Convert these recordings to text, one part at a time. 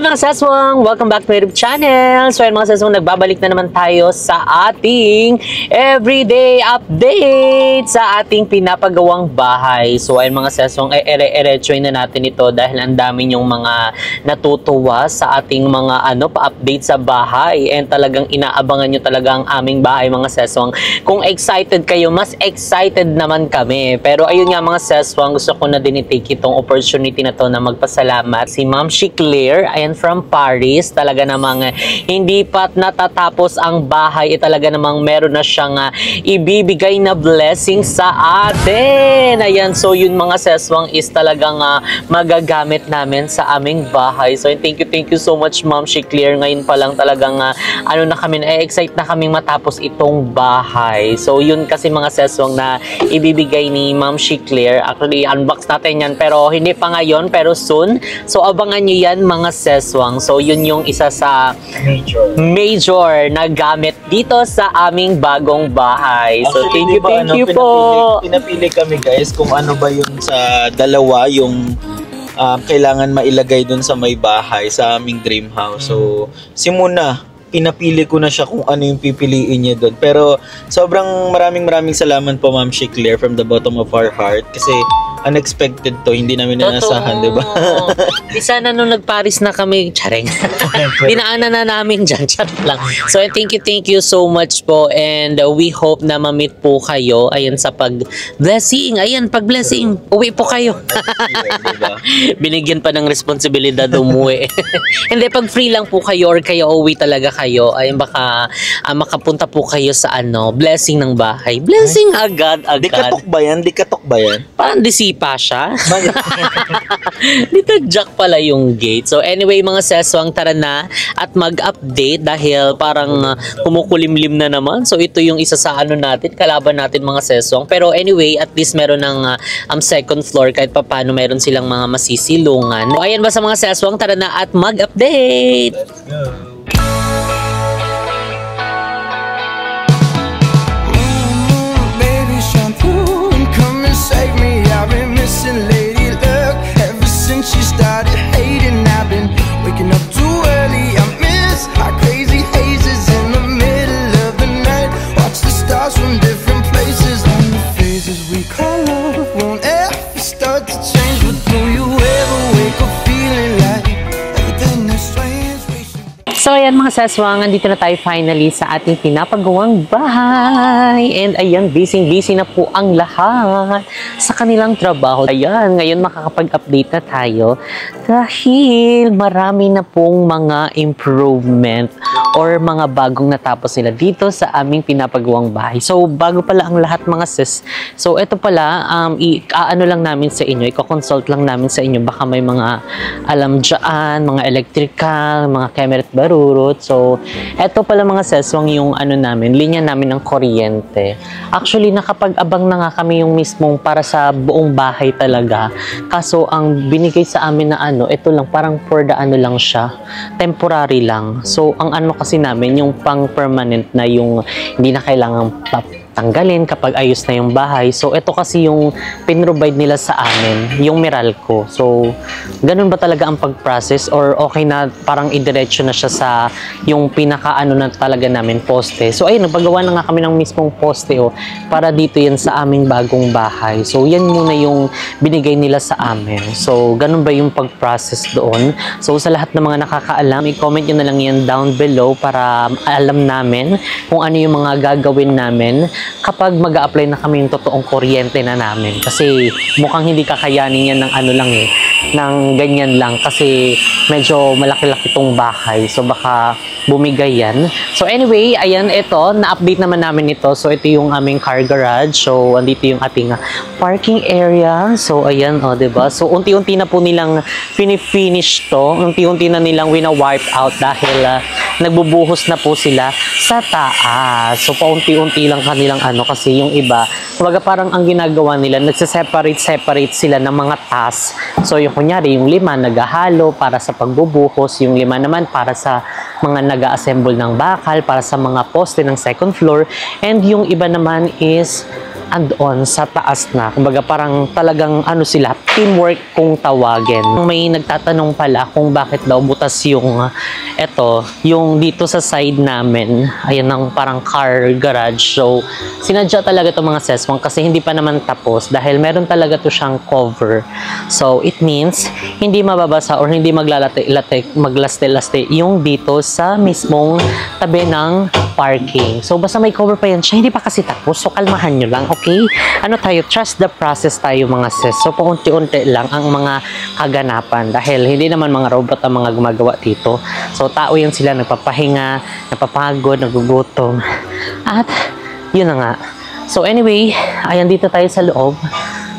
mga saswang! Welcome back to my YouTube channel! So ayan mga saswang, nagbabalik na naman tayo sa ating everyday update sa ating pinapagawang bahay. So ayan mga saswang, ere-erechoy na natin ito dahil ang dami yung mga natutuwa sa ating mga pa-update sa bahay. And talagang inaabangan nyo talaga ang aming bahay mga saswang. Kung excited kayo, mas excited naman kami. Pero ayun nga mga saswang, gusto ko na din i-take itong opportunity na to na magpasalamat si Ma'am Claire, ayan from Paris. Talaga namang hindi pa natatapos ang bahay, talaga namang meron na siyang ibibigay na blessing sa atin. Ayan, so yun mga seswang is talagang magagamit namin sa aming bahay. So thank you so much Ma'am Claire. Ngayon pa lang talagang na kami, excite na kaming matapos itong bahay. So yun kasi mga seswang na ibibigay ni Ma'am Claire. Actually unbox natin yan pero hindi pa ngayon, pero soon. So abangan nyo yan mga seswang. So yun yung isa sa major na gamit dito sa aming bagong bahay. So actually, thank you po. Pinapili kami guys kung ano ba yung sa dalawa yung kailangan mailagay dun sa may bahay sa aming dream house. So simuna pinapili ko na siya kung ano yung pipiliin niya doon. Pero sobrang maraming salamat po Ma'am Claire from the bottom of our heart kasi unexpected to, hindi namin inasahan, di ba? Di sana nung nag-Paris na kami, charing. Dinaanan na namin dyan, chat lang. So thank you so much po and we hope na ma-meet po kayo. Ayan sa pag-blessing. Ayan, pag-blessing. Uwi po kayo. Binigyan pa ng responsibilidad umuwi. Hindi, pag free lang po kayo or kayo uwi talaga kayo, ayun baka makapunta po kayo sa blessing ng bahay. Blessing agad. Di katok ba yan? Parang disipa siya. Dito jack pala yung gate. So anyway mga seswang, tara na at mag-update dahil parang kumukulimlim na naman. So ito yung isa sa natin, kalaban natin mga seswang. Pero anyway, at least meron ng second floor kahit paano meron silang mga masisilungan. So ayan ba sa mga seswang, tara na at mag-update. Let's go. Lady luck ever since she started hating. I've been waking up too early. I miss our crazy hazes in the middle of the night. Watch the stars from different places. And the phases we call love won't ever start to change. But do you ever wake up feeling like everything is strange? So ayan mga saswang, andito na tayo finally sa ating pinapagawang bahay. And ayan, busy na po ang lahat sa kanilang trabaho. Ayan, ngayon makakapag-update na tayo dahil marami na pong mga improvement or mga bagong natapos nila dito sa aming pinapagawang bahay. So bago pala ang lahat mga sis. So ito pala, lang namin sa inyo, i-consult lang namin sa inyo. Baka may mga alam dyan, mga electrical, mga camera at barurot. So ito pala mga seswang yung namin, linya namin ng kuryente. Actually nakapag-abang na nga kami yung mismong para sa buong bahay talaga. Kaso ang binigay sa amin na ito lang parang for the lang siya, temporary lang. So ang kasi namin yung pang permanent na yung hindi na kailangan tanggalin kapag ayos na yung bahay. So ito kasi yung pinrovide nila sa amin, yung Meralco. So ganun ba talaga ang pag-process or okay na parang idiretso na siya sa yung pinaka na talaga namin poste. So ayun, nagpagawa na nga kami ng mismong poste para dito yan sa aming bagong bahay. So yan muna yung binigay nila sa amin. So ganun ba yung pag-process doon? So sa lahat ng mga nakakaalam, i-comment nyo na lang yan down below para alam namin kung ano yung mga gagawin namin kapag mag-a-apply na kami yung totoong kuryente na namin. Kasi mukhang hindi kakayanin yan ng lang ng ganyan lang kasi medyo malaki-laki itong bahay. So baka bumigay yan. So anyway, ayan ito, na-update naman namin ito. So ito yung aming car garage. So andito yung ating parking area. So ayan, diba? So unti-unti na po nilang finish to. Unti-unti na nilang wina-wipe out dahil nagbubuhos na po sila sa taas. So paunti-unti lang kanilang kasi yung iba, kumbaga parang ang ginagawa nila, nagse-separate sila ng mga task. So yung kunyari, yung 5 naghahalo para sa pagbubuhos, yung 5 naman para sa mga nag-assemble ng bakal, para sa mga poste ng second floor, and yung iba naman is andon sa taas na. Kumbaga parang talagang ano sila, teamwork kung tawagin. May nagtatanong pala kung bakit daw butas yung yung dito sa side namin. Ayan ang parang car garage. So, sinadya talaga itong mga seswang kasi hindi pa naman tapos dahil meron talaga to siyang cover. So, it means hindi mababasa or hindi maglaste-laste yung dito sa mismong tabi ng parking. So, basta may cover pa yan siya, hindi pa kasi tapos. So, kalmahan nyo lang, okay? Ano tayo? Trust the process tayo mga sis. So, paunti-unti lang ang mga kaganapan dahil hindi naman mga robot ang mga gumagawa dito. So, tao yan sila, nagpapahinga, napapagod, nagugutom. At, yun na nga. So, anyway, ayan dito tayo sa loob.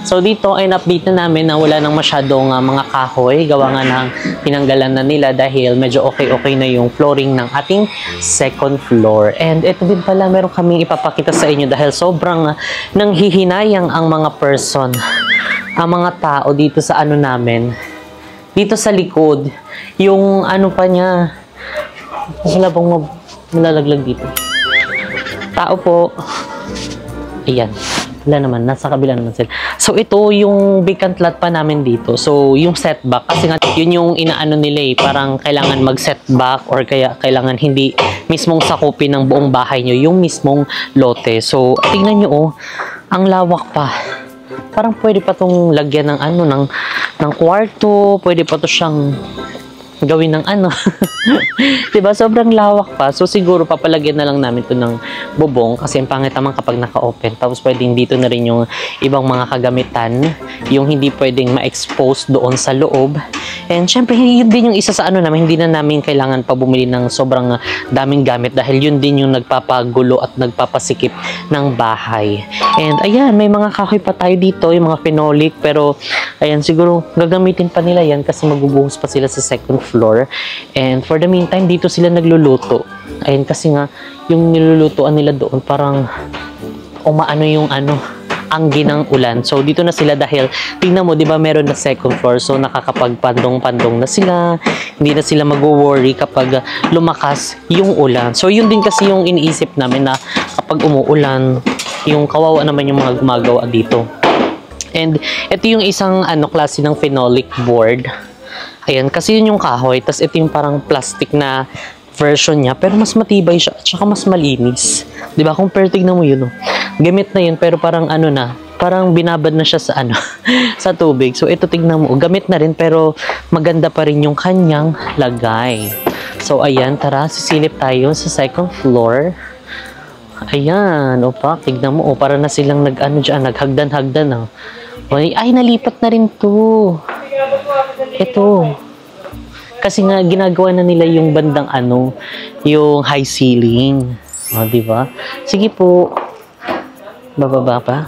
So, dito ay na-update na namin na wala nang masyadong mga kahoy. Gawa nga ng tinanggalan na nila dahil medyo okay-okay na yung flooring ng ating second floor. And ito din pala, meron kaming ipapakita sa inyo dahil sobrang nanghihinayang ang mga person, ang mga tao dito sa ano namin. Dito sa likod, yung ano pa niya, wala bang malalaglag dito? Tao po. Ayan. Wala naman, nasa kabila naman sila. So, ito yung vacant lot pa namin dito. So, yung setback, kasi nga, yun yung inaano nila eh. Parang kailangan mag-setback or kaya kailangan hindi mismong sakupin ng buong bahay nyo, yung mismong lote. So, tingnan nyo oh, ang lawak pa. Parang pwede pa tong lagyan ng ano, ng kwarto, pwede pa to siyang gawin ng ano. Diba? Sobrang lawak pa. So, siguro papalagyan na lang namin to ng bubong kasi ang pangit naman kapag naka-open. Tapos, pwedeng dito na rin yung ibang mga kagamitan. Yung hindi pwedeng ma-expose doon sa loob. And, syempre, yun din yung isa sa ano namin. Hindi na namin kailangan pa bumili ng sobrang daming gamit dahil yun din yung nagpapagulo at nagpapasikip ng bahay. And, ayan, may mga kahoy pa tayo dito, yung mga phenolic. Pero, ayan, siguro gagamitin pa nila yan kasi magbubuhos pa sila sa second floor. And for the meantime, dito sila nagluluto. Ayun, kasi nga, yung nilulutuan nila doon, parang umaano yung ano, anggi ng ulan. So, dito na sila dahil, tingnan mo, di ba meron na second floor. So, nakakapagpandong-pandong na sila. Hindi na sila mag-worry kapag lumakas yung ulan. So, yun din kasi yung iniisip namin na kapag umuulan, yung kawawa naman yung mga gumagawa dito. And, ito yung isang klase ng phenolic board. Ayan, kasi yun yung kahoy. Tapos ito yung parang plastic na version niya. Pero mas matibay siya. At saka mas malinis. Diba? Compare, tignan mo yun. Oh. Gamit na yun. Pero parang ano na. Parang binabad na siya sa ano. Sa tubig. So ito tignan mo. Gamit na rin. Pero maganda pa rin yung kanyang lagay. So ayan. Tara, sisilip tayo sa second floor. Ayan. Opa, tignan mo. O, para na silang nag-ano dyan. Naghagdan-hagdan. Oh. Ay, nalipat na rin to. Ito. Kasi nga, ginagawa na nila yung bandang ano, yung high ceiling. O, diba? Sige po. Bababa pa.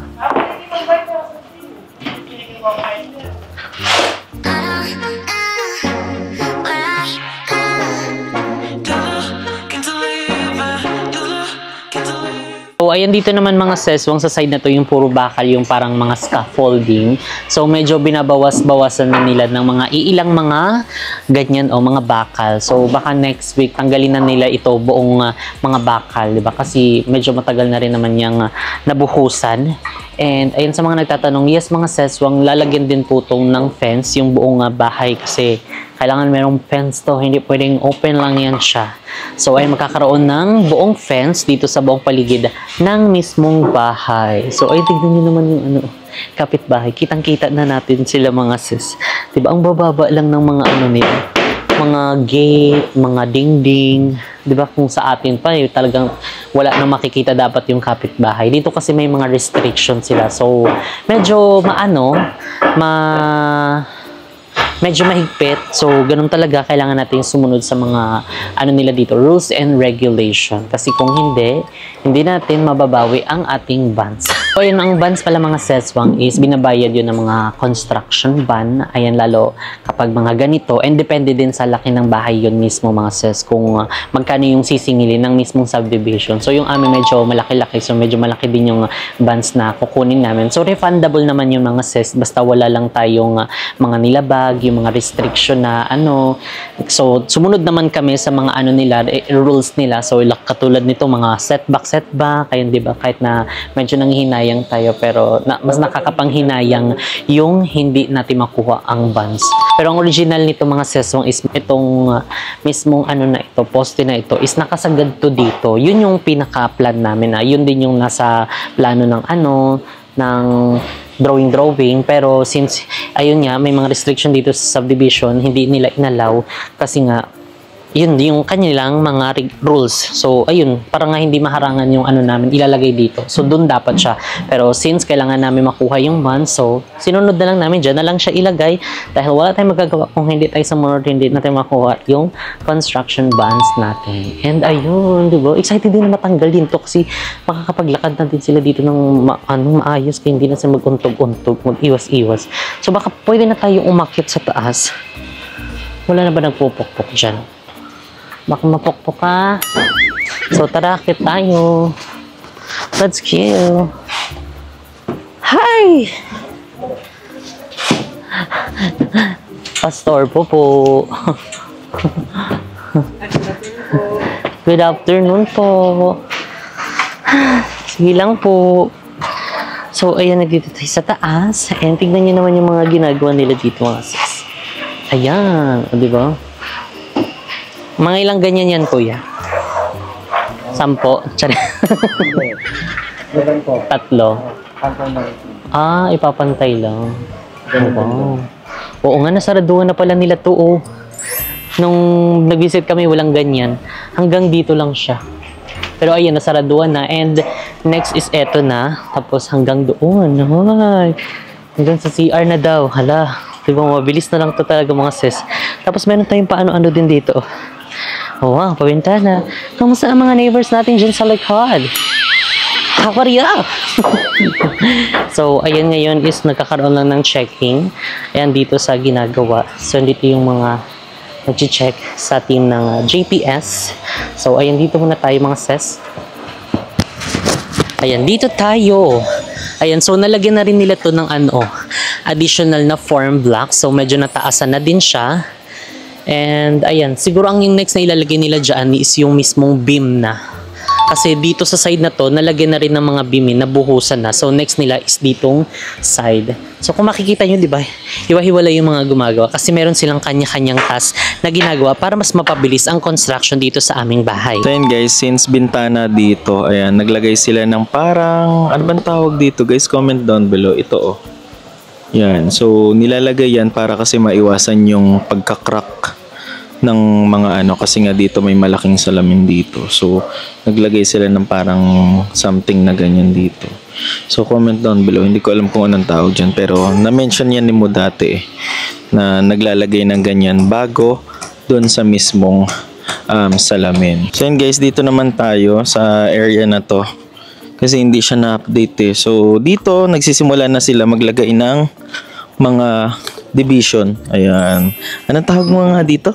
So, ayan dito naman mga seswang sa side na to yung puro bakal, yung parang mga scaffolding. So, medyo binabawas-bawasan na nila ng mga iilang mga ganyan o mga bakal. So, baka next week tanggalin na nila ito buong mga bakal, di ba? Kasi medyo matagal na rin naman yung nabuhusan. And ayun sa mga nagtatanong, yes mga seswang, lalagyan din po itong ng fence yung buong bahay kasi kailangan merong fence to, hindi pwedeng open lang yan siya. So ay magkakaroon ng buong fence dito sa buong paligid ng mismong bahay. So ay tignan nyo naman yung ano, kapitbahay. Kitang-kita na natin sila mga sis. Diba ang bababa lang ng mga ano nila, mga gate, mga dingding. Diba kung sa atin pa talagang wala na makikita dapat yung kapitbahay. Dito kasi may mga restrictions sila. So medyo medyo mahigpit. So, ganun talaga, kailangan natin sumunod sa mga, nila dito, rules and regulation. Kasi kung hindi natin mababawi ang ating bans. So, yun, ang bans pala mga seswang is binabayad yun ng mga construction ban. Ayan, lalo kapag mga ganito. And depende din sa laki ng bahay yun mismo mga ses, kung magkano yung sisingilin ng mismong subdivision. So, yung amin medyo malaki-laki. So, medyo malaki din yung bans na kukunin namin. So, refundable naman yung mga ses. Basta wala lang tayong mga nilabag, yung yung mga restriction na ano. So, sumunod naman kami sa mga ano nila, rules nila. So, katulad nito, mga setback, ayun, di ba? Kahit na medyo nanghihinayang tayo, pero mas nakakapanghinayang yung hindi natin makuha ang buns. Pero ang original nito mga seswang is itong mismong ano na ito, poste na ito, is nakasagad to dito. Yun yung pinaka-plan namin na. Yun din yung nasa plano ng ano, ng drawing, pero since ayun nga may mga restriction dito sa subdivision, hindi nila inalaw kasi nga yun yung kanilang mga rules. So ayun, para nga hindi maharangan yung ano namin ilalagay dito. So doon dapat siya. Pero since kailangan namin makuha yung bond, so sinunod na lang namin, dyan na lang siya ilagay dahil wala tayong magagawa kung hindi tayo sumunod, hindi natin makuha yung construction bonds natin. And ayun, di ba? Excited din na matanggal din to kasi makakapaglakad natin sila dito ng maayos kaya hindi na sila mag-untog-untog, mag-iwas-iwas. So baka pwede na tayo umakyat sa taas. Wala na ba nagpupukpok dyan? Baka mapukpok ka. So, tara, akit tayo. Let's go. Hi! Pastor po. Good afternoon po. Sige lang po. So, ayan, nandito tayo sa taas. And tignan nyo naman yung mga ginagawa nila dito, mga sis. Ayan, o, diba? Mga ilang ganyan yan, kuya? 10? Tatlo? Ah, ipapantay lang. Wow. Oo nga, nasaraduhan na pala nila to, oh. Nung nag-visit kami, walang ganyan. Hanggang dito lang siya. Pero ayun, nasaraduhan na. And next is eto na. Tapos hanggang doon. Ay, hanggang sa CR na daw. Hala, diba, mabilis na lang to talaga mga sis. Tapos meron tayong paano-ano din dito. Oh, wow, pabintana. Kamusta ang mga neighbors natin dyan sa likod? How are you? So, ayan ngayon is nagkakaroon lang ng checking. Ayan dito sa ginagawa. So, dito yung mga nag-check sa team ng JPS. So, ayan dito muna tayo mga ses. Ayan, dito tayo. Ayan, so nalagyan na rin nila to ng additional na form block. So, medyo nataasan na din siya. And ayan, siguro ang yung next na ilalagay nila dyan is yung mismong beam na. Kasi dito sa side na to, nalagyan na rin ng mga beam na buhusan na. So next nila is ditong side. So kung makikita nyo, di ba, hiwa-hiwala yung mga gumagawa. Kasi meron silang kanya-kanyang task na ginagawa para mas mapabilis ang construction dito sa aming bahay. So yun guys, since bintana dito, ayan, naglagay sila ng parang, ano bang tawag dito guys? Comment down below. Ito oh. Yan, so nilalagay yan para kasi maiwasan yung pagkakrak ng mga kasi nga dito may malaking salamin dito. So naglagay sila ng parang something na ganyan dito. So comment down below, hindi ko alam kung anong tawag dyan, pero na-mention yan ni mo dati na naglalagay ng ganyan bago doon sa mismong salamin. So yun guys, dito naman tayo sa area na to. Kasi hindi siya na-update eh. So, dito, nagsisimula na sila maglagay ng mga division. Ayan. Anong tawag mo nga dito?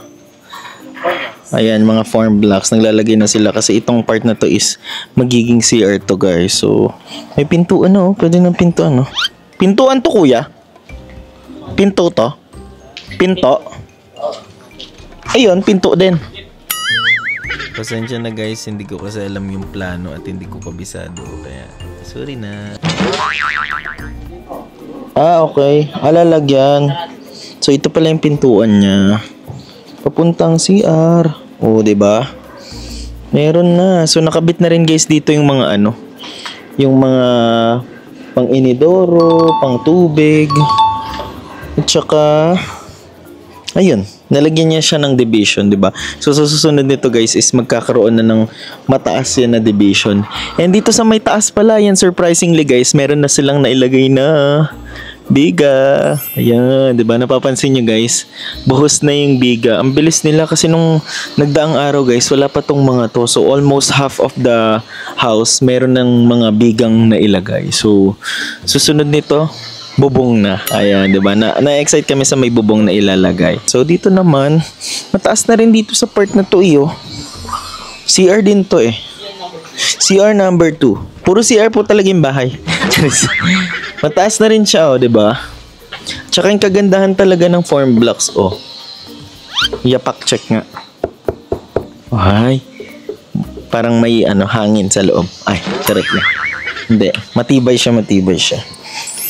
Ayan, mga form blocks. Naglalagay na sila kasi itong part na to is magiging CR to guys. So, may pintuan oh. Pwede ng pintuan oh. Pintuan to kuya? Pinto to? Pinto? Ayun, pinto din. Pasensya na guys, hindi ko kasi alam yung plano at hindi ko kabisado, kaya sorry na. Ah, okay. Alalagyan. So ito pala yung pintuan niya. Papuntang CR. Oh, 'di ba? Meron na. So nakabit na rin guys dito yung mga yung mga pang-inidoro, pang-tubig. At saka ayun, nalagyan niya siya ng division, 'di ba? So sa susunod nito guys is magkakaroon na ng mataas yan na division. And dito sa may taas pala, yan surprisingly guys, meron na silang nailagay na biga. Ayan, 'di ba? Napapansin niyo guys, buhos na yung biga. Ang bilis nila kasi nung nagdaang araw guys, wala pa tong mga to. So almost half of the house meron ng mga bigang nailagay. So susunod nito, bubong na. Ayan, 'di ba? Na-excite kami sa may bubong na ilalagay. So dito naman, mataas na rin dito sa part na to, iyo. CR din to eh. CR number 2. Puro CR po talaga yung bahay. Mataas na rin siya, oh, 'di ba? Tsaka yung kagandahan talaga ng form blocks, oh. Yapak check nga. Ay. Parang may hangin sa loob. Ay, charot na. Hindi, matibay siya.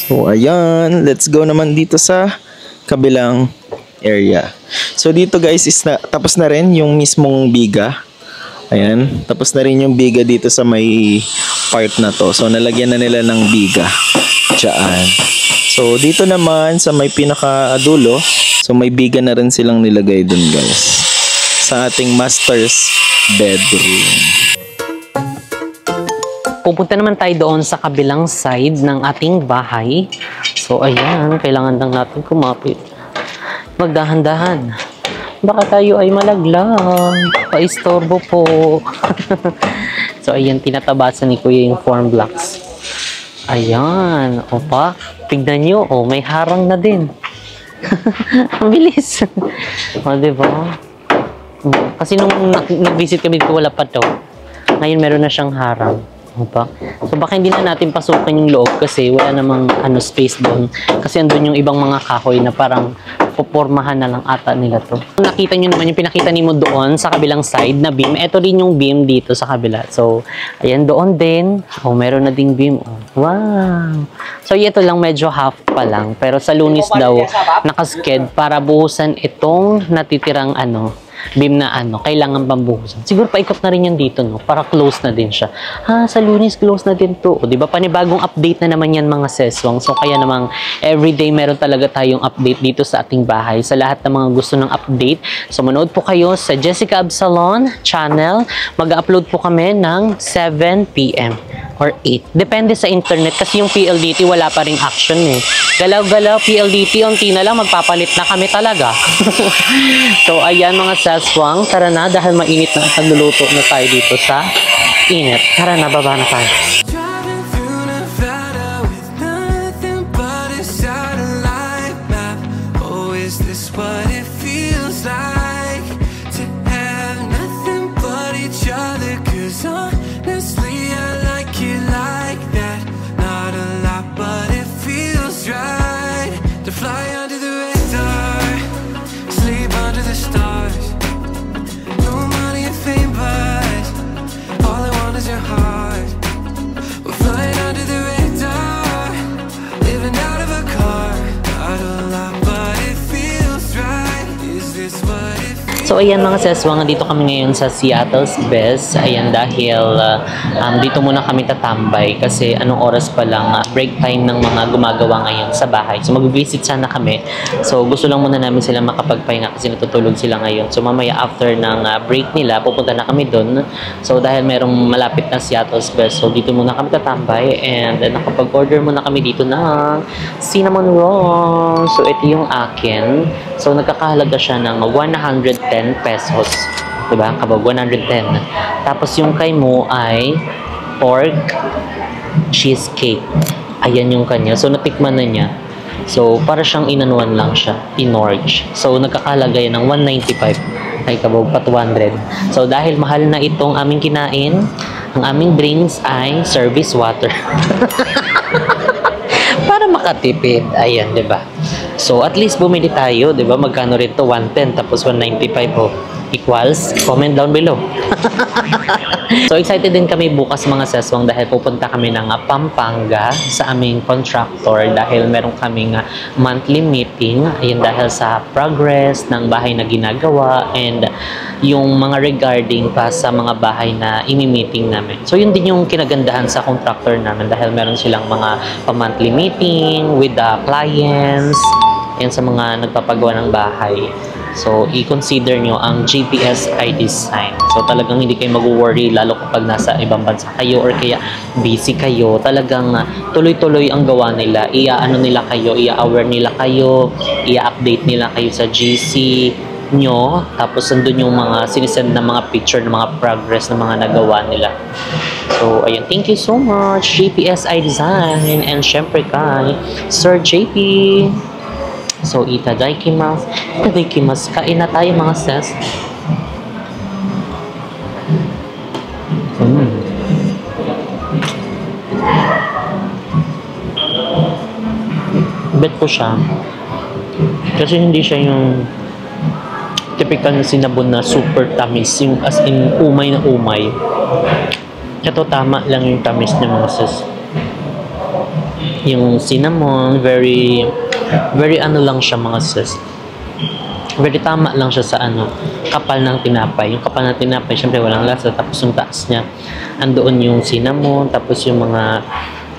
So, ayan. Let's go naman dito sa kabilang area. So, dito guys is tapos na rin yung mismong biga. Ayan. Tapos na rin yung biga dito sa may part na to. So, nalagyan na nila ng biga. Diyan. So, dito naman sa may pinakadulo. So, may biga na rin silang nilagay dun guys. Sa ating master's bedroom. Pupunta naman tayo doon sa kabilang side ng ating bahay. So, ayan. Kailangan lang natin kumapit. Magdahan-dahan. Baka tayo ay malaglag. Paistorbo po. So, ayan. Tinatabasan ni Kuya yung form blocks. Ayan. Opa. Tignan nyo. Oh, may harang na din. Ang bilis. O, diba? Kasi nung nag-visit kami dito, wala pa to. Ngayon, meron na siyang harang. Opa. So, baka hindi na natin pasukan yung loob kasi wala namang space doon. Kasi andun yung ibang mga kahoy na parang pupormahan na lang ata nila to. Nakita nyo naman yung pinakita ni mo doon sa kabilang side na beam. Ito rin yung beam dito sa kabila. So, ayan doon din. Oh, meron na ding beam. Oh, wow! So, ito lang medyo half pa lang. Pero sa Lunes daw, nakasked para buhusan itong natitirang beam na kailangan pambuhusan. Siguro paikot na rin yan dito, no? Para close na din siya. Sa Lunes, close na din to. O, diba? Panibagong update na naman yan, mga seswang. So, kaya namang everyday meron talaga tayong update dito sa ating bahay. Sa lahat ng mga gusto ng update. So, manood po kayo sa Jessica Absalon channel. Mag-upload po kami ng 7 p.m. or 8. Depende sa internet kasi yung PLDT wala pa ring action eh. Galaw-galaw, PLDT, unti na lang, magpapalit na kami talaga. So, ayan mga saswang, tara na dahil mainit na at nagluluto na tayo dito sa init. Tara na, baba na tayo. Driving through Nevada with nothing but a satellite map. Oh, is this what it feels like to have nothing but each other? 'Cause honestly, I like it like that. Not a lot, but it feels right to fly under the radar, sleep under the stars. No money and fame, but all I want is your heart. We're flying under the radar, living out of a car. Not a lot, but it feels right. Is this what it feels? So, ayan mga seswang, dito kami ngayon sa Seattle's Best. Ayan, dahil dito muna kami tatambay kasi anong oras pa lang break time ng mga gumagawa ngayon sa bahay. So, mag-visit sana kami. So, gusto lang muna namin sila makapagpahinga kasi natutulog sila ngayon. So, mamaya after ng break nila, pupunta na kami dun. So, dahil merong malapit na Seattle's Best, so dito muna kami tatambay and nakapag-order muna kami dito ng cinnamon roll. So, ito yung akin. So, nagkakahalaga siya ng 110 pesos. Diba? Kabag 110. Tapos yung kay mo ay pork cheesecake. Ayan yung kanya. So, natikman na niya. So, para siyang inanuan lang siya. Inorge. So, nagkakahalaga yan ng 195. Ay, kabag pa 200. So, dahil mahal na itong aming kinain, ang aming drinks ay service water. Para makatipid. Ayan, diba? So, at least bumili tayo, di ba? Magkano rin to? 110 tapos 195 oh. Equals, comment down below. So, excited din kami bukas mga seswang dahil pupunta kami ng Pampanga sa aming contractor dahil meron kaming monthly meeting. Ayun, dahil sa progress ng bahay na ginagawa and yung mga regarding pa sa mga bahay na imi-meeting namin. So, yun din yung kinagandahan sa contractor namin dahil meron silang mga pa-monthly meeting with the clients and sa mga nagpapagawa ng bahay. So, i-consider nyo ang GPS ID sign. So, talagang hindi kayo mag-worry lalo kapag nasa ibang bansa kayo or kaya busy kayo. Talagang tuloy-tuloy ang gawa nila. Ia-ano nila kayo, ia-aware nila kayo, ia-update nila kayo sa GC nyo. Tapos, andun yung mga sinisend na mga picture ng mga progress ng mga nagawa nila. So, ayun. Thank you so much, GPS ID Design. And syempre kay Sir JP. So, itadaikimasu. Itadaikimasu. Kain na tayo mga sis. Bet ko siya. Kasi hindi siya yung typical na sinabon na super tamis. Yung as in umay na umay. Ito tama lang yung tamis niya mga sis. Yung cinnamon, very ano lang siya mga sis. Very tama lang siya sa ano, kapal ng tinapay. Yung kapal ng tinapay, syempre walang lasa. Tapos yung taas niya, andoon yung cinnamon, tapos yung mga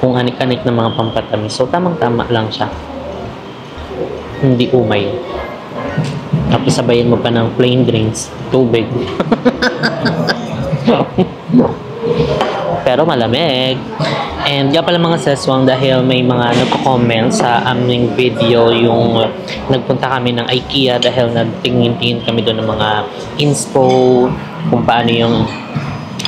kung anik-anik na mga pampatamis. So, tamang-tama lang siya. Hindi umay. Tapos sabayan mo pa ng plain drinks, tubig. Pero malamig. And yan pala mga seswang, dahil may mga nagko-comment sa aming video yung nagpunta kami ng IKEA dahil nagtingin-tingin kami doon ng mga inspo kung paano yung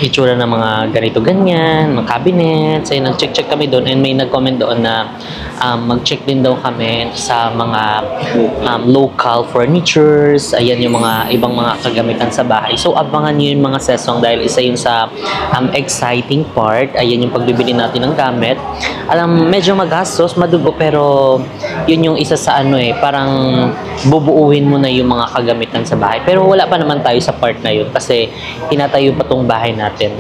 itsura ng mga ganito-ganyan, mga cabinets. Ay nag-check kami doon and may nag-comment doon na mag-check din daw kami sa mga local furnitures. Ayan yung mga ibang mga kagamitan sa bahay. So abangan nyo yung mga sesong dahil isa yun sa exciting part. Ayan yung pagbibili natin ng gamit. Alam, medyo magastos, madugo, pero yun yung isa sa ano parang bubuuhin mo na yung mga kagamitan sa bahay. Pero wala pa naman tayo sa part na yun kasi tinatayo pa tong bahay natin.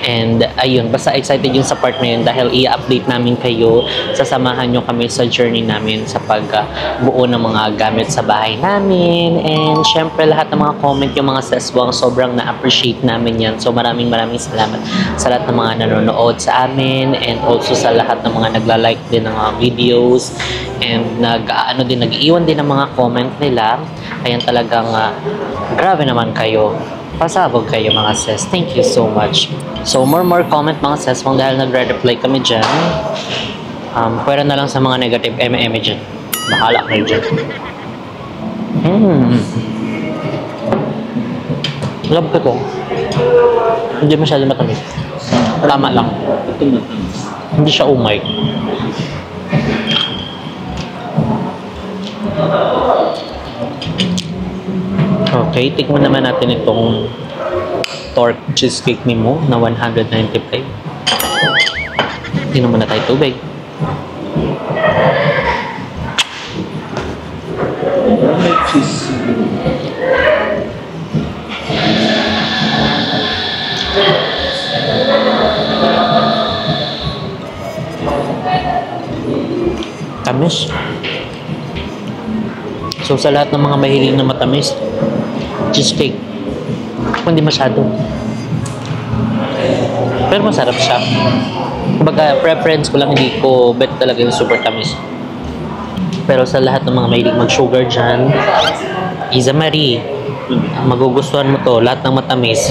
And ayun, basta excited yun sa part na yun dahil i-update namin kayo, sasamahan nyo kami sa journey namin sa pagbuo ng mga gamit sa bahay namin. And syempre lahat ng mga comment yung mga seswang, sobrang na-appreciate namin yan. So maraming salamat sa lahat ng mga nanonood sa amin and also sa lahat ng mga nagla-like din ng mga videos and nag-iiwan din ng mga comment nila. Ayan talagang grabe naman kayo. Pasabog kayo mga sis. Thank you so much. So, more comment mga sis dahil nagre-reply kami dyan. Pwera na lang sa mga negative eme dyan. Bahala kayo dyan. Love ko to. Hindi masyado matamis. Tama lang. Hindi siya umay. Okay, tikman naman natin itong Torque cheesecake Mimo na 195. Inom muna tayo tubig. Tamis. So sa lahat ng mga mahilig na matamis, cheesecake, hindi masyado. Pero masarap siya. Kumbaga, preference ko lang, hindi ko bet talaga yung super tamis. Pero sa lahat ng mga mahilig mag-sugar dyan, Isa Marie, magugustuhan mo to, lahat ng matamis.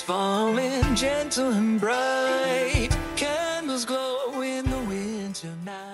Falling gentle and bright, candles glow in the winter night.